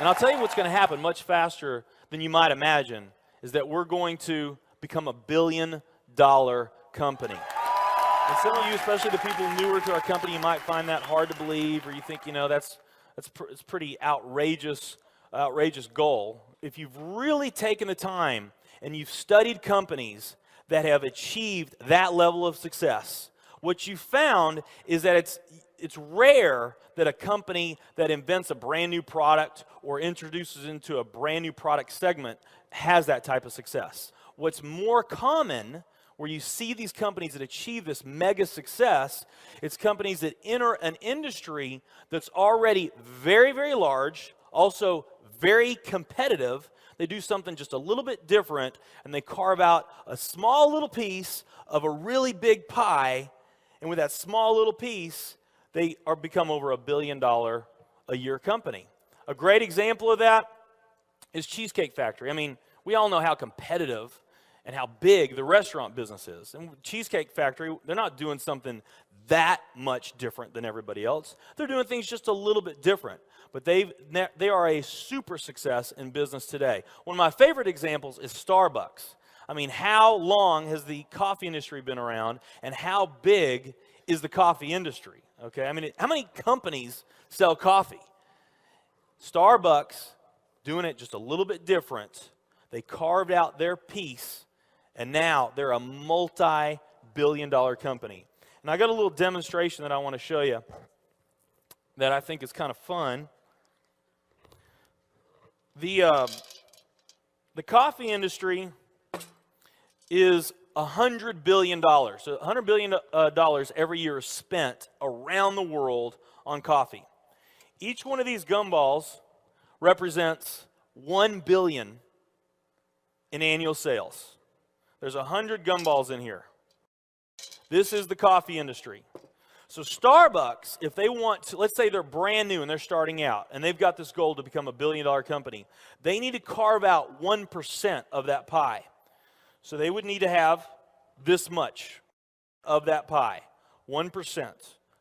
And I'll tell you what's going to happen much faster than you might imagine is that we're going to become a $1 billion company. And some of you, especially the people newer to our company, you might find that hard to believe, or you think, it's pretty outrageous goal. If you've really taken the time and you've studied companies that have achieved that level of success, what you found is that it's rare that a company that invents a brand new product or introduces into a brand new product segment has that type of success. What's more common, where you see these companies that achieve this mega success, it's companies that enter an industry that's already very, very large, also very competitive. They do something just a little bit different, and they carve out a small little piece of a really big pie, and with that small little piece, they become over $1 billion a year company. A great example of that is Cheesecake Factory. I mean, we all know how competitive and how big the restaurant business is. And Cheesecake Factory, they're not doing something that much different than everybody else. They're doing things just a little bit different. But they are a super success in business today. One of my favorite examples is Starbucks. I mean, how long has the coffee industry been around, and how big is the coffee industry? Okay, I mean, how many companies sell coffee? Starbucks, doing it just a little bit different. They carved out their piece, and now they're a multi-billion-dollar company. And I got a little demonstration that I want to show you that I think is kind of fun. The coffee industry is $100 billion. So $100 billion every year is spent around the world on coffee. Each one of these gumballs represents $1 billion in annual sales. There's 100 gumballs in here. This is the coffee industry. So Starbucks, if they want to, let's say they're brand new and they're starting out, and they've got this goal to become a $1 billion company, they need to carve out 1% of that pie. So they would need to have this much of that pie, 1%.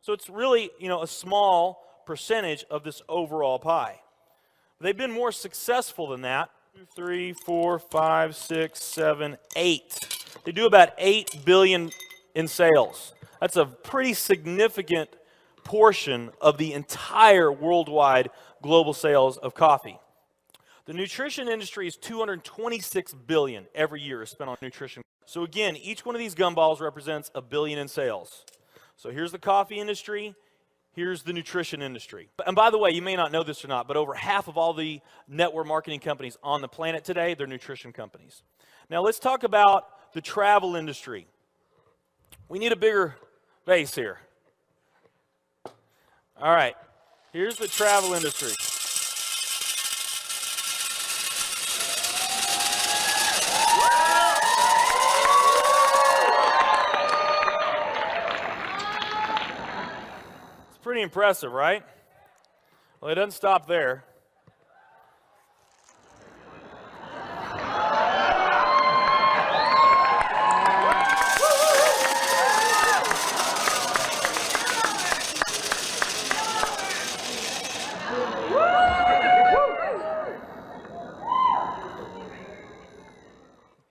So it's really, a small percentage of this overall pie. They've been more successful than that. 2, 3, 4, 5, 6, 7, 8. They do about $8 billion in sales. That's a pretty significant portion of the entire worldwide global sales of coffee. The nutrition industry is $226 billion every year is spent on nutrition. So again, each one of these gumballs represents $1 billion in sales. So here's the coffee industry, here's the nutrition industry. And by the way, you may not know this or not, but over half of all the network marketing companies on the planet today, they're nutrition companies. Now let's talk about the travel industry. We need a bigger base here. All right, here's the travel industry. Pretty impressive, right? Well, it doesn't stop there.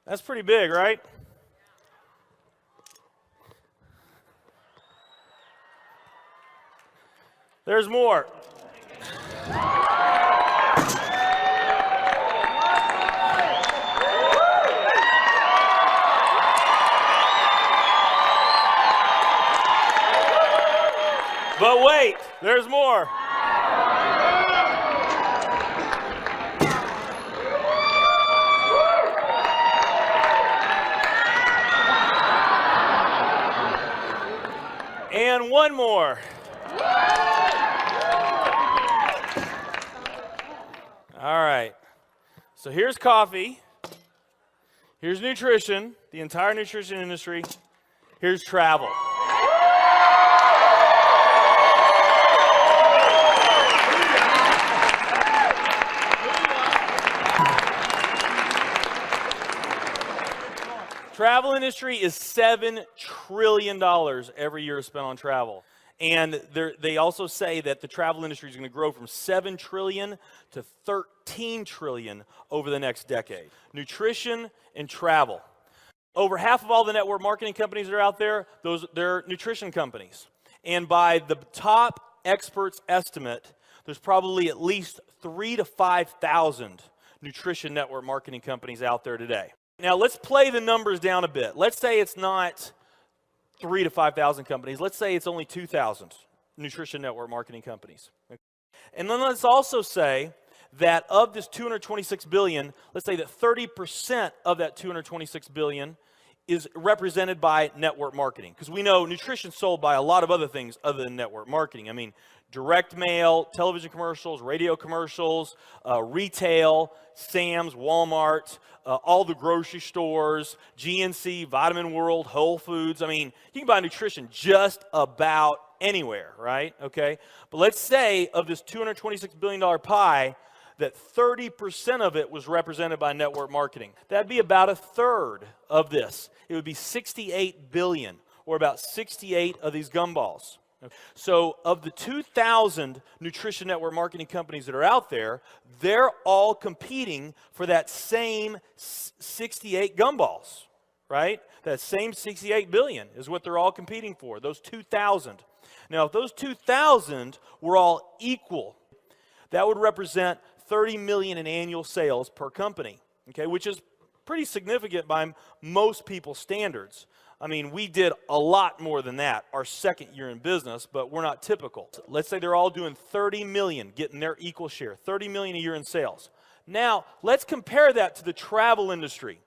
That's pretty big, right? There's more. But wait, there's more. And one more. All right, so here's coffee, here's nutrition, the entire nutrition industry, here's travel. Travel industry is $7 trillion every year spent on travel. And they also say that the travel industry is going to grow from 7 trillion to 13 trillion over the next decade. Nutrition and travel. Over half of all the network marketing companies that are out there, they're nutrition companies. And by the top experts' estimate, there's probably at least 3,000 to 5,000 nutrition network marketing companies out there today. Now let's play the numbers down a bit. Let's say it's not 3,000 to 5,000 companies. Let's say it's only 2,000 nutrition network marketing companies. And then let's also say that of this 226 billion, let's say that 30% of that 226 billion is represented by network marketing. Because we know nutrition's sold by a lot of other things other than network marketing. I mean, direct mail, television commercials, radio commercials, retail, Sam's, Walmart, all the grocery stores, GNC, Vitamin World, Whole Foods. I mean, you can buy nutrition just about anywhere, right? Okay? But let's say of this $226 billion pie, that 30% of it was represented by network marketing. That'd be about a third of this. It would be 68 billion, or about 68 of these gumballs. So of the 2,000 nutrition network marketing companies that are out there, they're all competing for that same 68 gumballs, right? That same 68 billion is what they're all competing for, those 2,000. Now, if those 2,000 were all equal, that would represent 30 million in annual sales per company, okay, which is pretty significant by most people's standards. I mean, we did a lot more than that our second year in business, but we're not typical. Let's say they're all doing 30 million, getting their equal share, 30 million a year in sales. Now, let's compare that to the travel industry.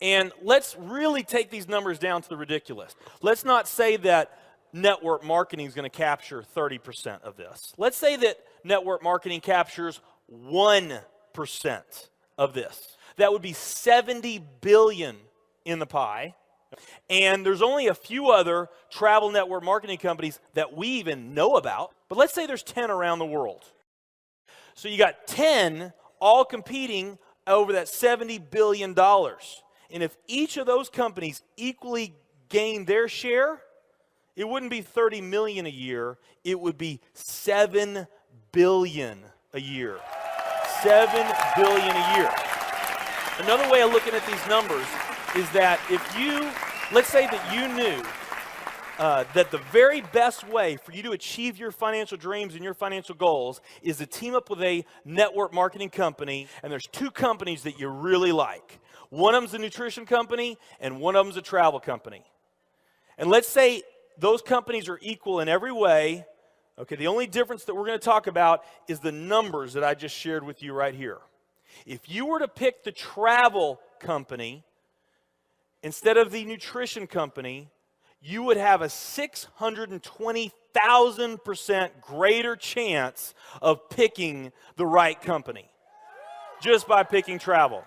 And let's really take these numbers down to the ridiculous. Let's not say that network marketing is going to capture 30% of this. Let's say that network marketing captures 1% of this. That would be 70 billion in the pie. And there's only a few other travel network marketing companies that we even know about. But let's say there's 10 around the world. So you got 10 all competing over that $70 billion. And if each of those companies equally gain their share, it wouldn't be 30 million a year, it would be 7 billion a year. 7 billion a year. Another way of looking at these numbers is that if you, let's say that you knew that the very best way for you to achieve your financial dreams and your financial goals is to team up with a network marketing company, and there's two companies that you really like. One of them's a nutrition company, and one of them's a travel company. And let's say those companies are equal in every way. Okay, the only difference that we're going to talk about is the numbers that I just shared with you right here. If you were to pick the travel company instead of the nutrition company, you would have a 620,000% greater chance of picking the right company just by picking travel.